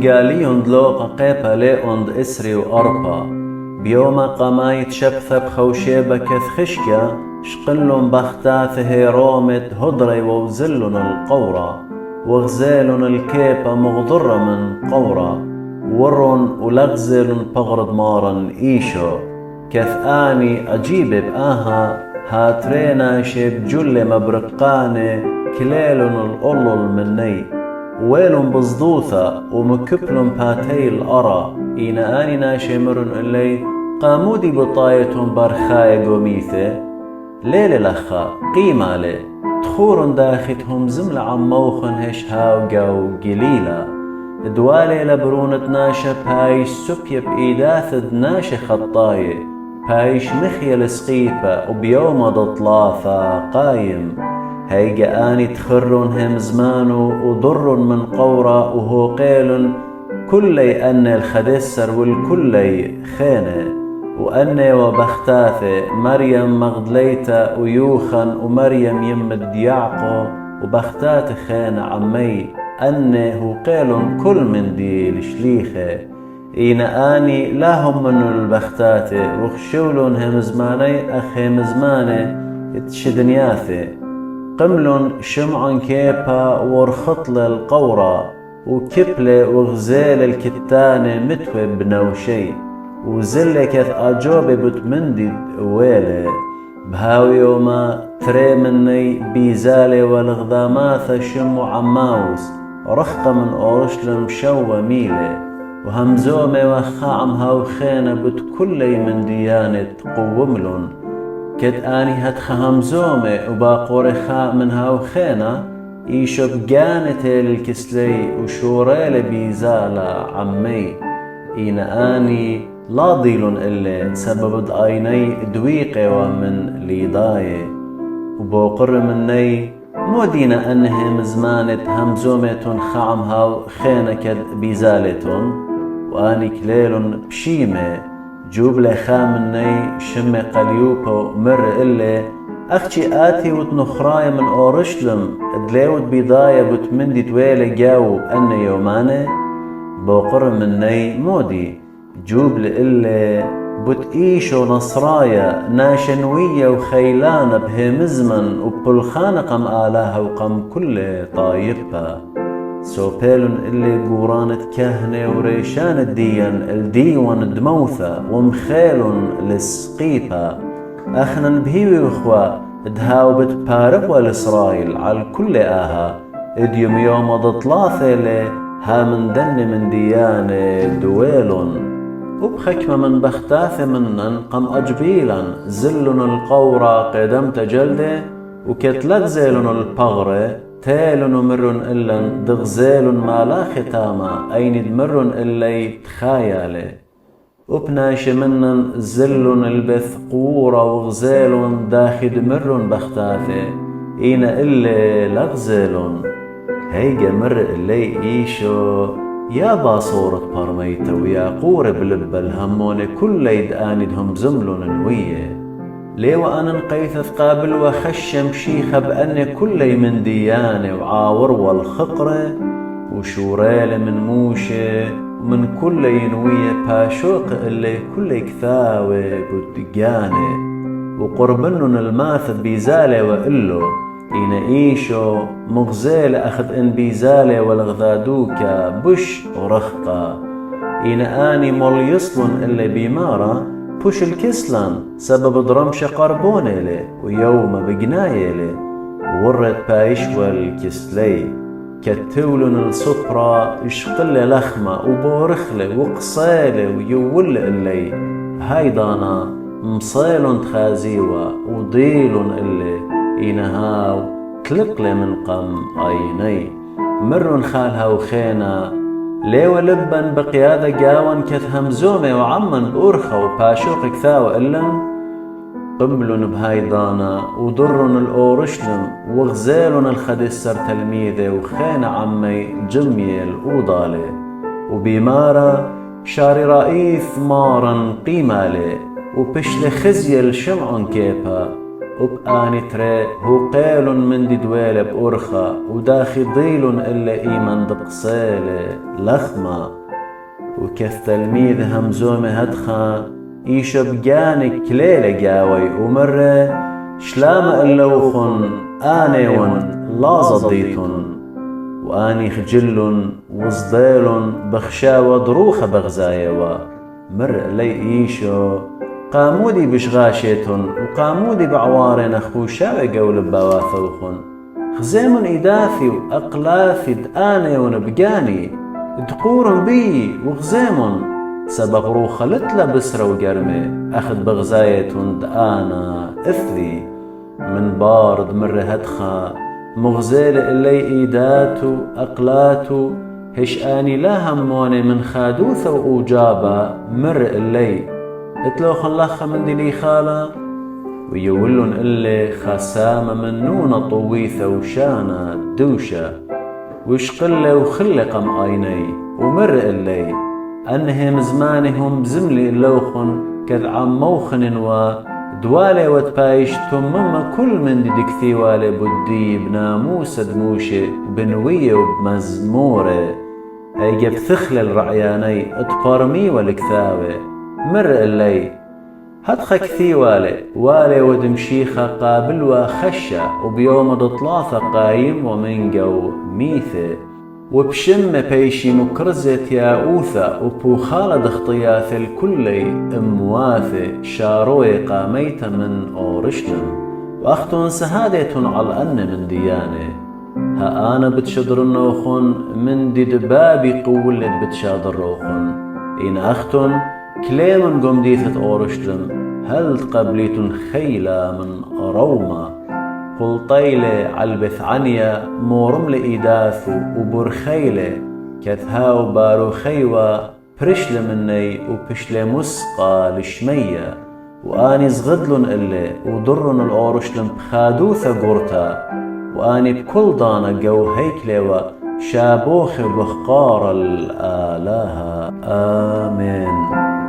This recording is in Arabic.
قاليون دلوقا قيبا ليوند إسري وأربا بيوما قمايت شبثة بخوشيبة كثخشكا شقلن بختاث هيرومت هدري ووزلن القورة وغزالن الكيبة مغضرة من قورة ورن ولغزلن بغرد مارن إيشو كثاني أجيب بآها هاترينا شيب جل مبرقاني كليلن الأولل مني ويلن بصدوثة ومكبلن باتي الأرى إينا آني ناشي مرن إلي قامودي بطايتهم برخاي قوميثة ليلة لخا قيمة لي تخورن داختهم زمل عموخن هش هاوقا وقليلة دوالي لبرونة ناشا بايش سبية بإيداث ناشا خطاية بايش مخيل سقيفة وبيوم ضطلافة قايم هيجا آني تخرن هم زمانو وضرن من قورة وهو قيل كلي أن الخدسر والكلي خينة وأني وبختاثة مريم مغدليتا ويوخن ومريم يمد يعقو وبختاثة خينة عمي أني هو قيل كل من دي الشليخة إينا آني لا هم من البختاثة وخشولن هم زماني أخي مزماني اتشدنياثة قملن شمعن كيبا ورخطل القورة وكبلة وغزال الكتانة متوى بنوشي وزلة كث أجوبة بتمندد ويلة بهاوي وما تري مني بيزالي والغضاماثة شمو عماوس رخقة من أورشلم شوى ميلة وهمزومي وخاعم هاوخينة بتكلي من ديانة قوملن كد آني هتخهمزومي وباقوري خاء من هاوخينة إيشو بجانتي للكسلي وشوريلي بيزالة عمي إينا آني لا ضيلن إلي سبب دايني دويقي ومن ليداي وبوقر مني مو دينا أنهم زمانت همزومتون خعم هاو خينة كد بيزالتون وآني كليلن بشيمة جوب لي خامني شم قليوبو مر إلي أختي آتي وتنخراي من أورشلم دليوت بيضايا بتمندي تويلي جاو أن يوماني بوقر مني مودي جوب لإلي بتقيشو نصرايا ناشنوية وخيلانة بهمزمن وبالخانة قم آلاها وقم كل طايبها سوبيلن اللي قورانة كهنة وريشان الديوان دموثة ومخيلن لسقيبها أخنا بهيوي وإخوة دهاو بتبارقوا لإسرائيل على كل آها إديوم يوم ضطلاثة لي ها من دن من ديانة دويلن وبخكمة من بختاثة منن قم أجبيلا زلن القورة قدمت جلدة وكتلغزيلن البغرة تيلن ومرن إلن دغزيلن ما لا ختامة أين دمرن إلي تخايالي وبناش منن زلن البث قورة وغزيلن داخد مرن بختاثة إينا إلي لغزيلن هيجا مر إلي إيشو يا باصورة برميتا ويا قورة بلب الهمون كل يد آندهم زملن نوية ليه وأنا نقيث قابل وخشم شيخة بأن كل من ديانة وعاور والخقرة وشوريل من موشة ومن كل ينوية باشوق اللي كل كثاوة بدقانة وقربنن الماث بيزالة وإلو إينا إيشو مغزال أخذ إن بيزالة والغذادوكا بش ورخقة إينا آني مول يصلن اللي بيمارة بوش الكسلان سبب درمش قربون إلي ويوم بقناي إلي ورد بايش والكسلي كتولن السطرة يشقل لخمة وبورخلة وقصيلة ويول إلي هايدانا مصيلن تخازيوة وضيلن إلي إينهاو تلقلي من قم عيني مرن خالها وخينا ليو لبن بقيادة جاون كثهمزومي وعمن بأورخة وباشوق كثاو إلن قبلن بهايدانا وضرن الأورشلم وغزالن الخدسر تلميذي وخينا عمي جميل وضالي وبيمارة شاري رئيف مارن قيمالي وبشل خزي الشمعن كيبها وبآني تري هو قيل من دي دويل بأرخا وداخي ضيل إلا إيمان دقصيل لخمة وكث تلميذ همزومي هدخا إيشو بجاني كليلة جاوي ومرة شلام اللوخن آنيون لازضيتن وآني خجل وصديل بخشاوة ضروخة بغزايوا مر لي إيشو قامودي بشغاشيتن وقامودي بعوارن أخوشاوي قول بواثوخن خزيمن إداثي وأقلاثي دآنيون بجاني دقورن بي وخزيمن سبق روخة لتلا بسرة وقرمي أخذ بغزايتن دآنا إثلي من بارد مر هدخا مغزيل إلي إيداتو أقلاتو هش آني لا هموني من خادوثة وأوجابا مر إلي اتلوخن لخا من دي لي خالا ويولن إلي خسامة من نونة طويثة وشانة دوشة وشقلة وخلق عيني ومر إلي أنهم زمانهم زملي اللوخن كذ عم موخن دوالي وتبايش تمما كل من دي دكثي والي بدي بناموس دموشي بنوية وبمزمورة هيجب ثخل الرعياني اتبارمي والكثاوي مر اللي هدخا كثي والي ودمشيخة قابل وخشة وبيوم دطلاثة قايم ومنقو ميثة وبشم بيشي مكرزة ياؤوثة وبوخالة دخطياث الكلي امواثة شاروي قاميت من أورشلم وأختن سهادة على أن من ديانة ها أنا بتشدر النوخن من دي دبابي قولة بتشادر روخن إن أختن كليمن قمديثة أورشلم هل تقبليتن خيلة من روما قل طيلة عالبث عنيا مورم لإيداثو وبرخيلة كثهاو بارو خيوة برشل مني وبشل مسقى لشمية وآني زغدلن إلي وضرن الأورشلم بخادوثة قرتا وآني بكل ضانا قو هيكلة شابوخ بخقار الآلهة آمين.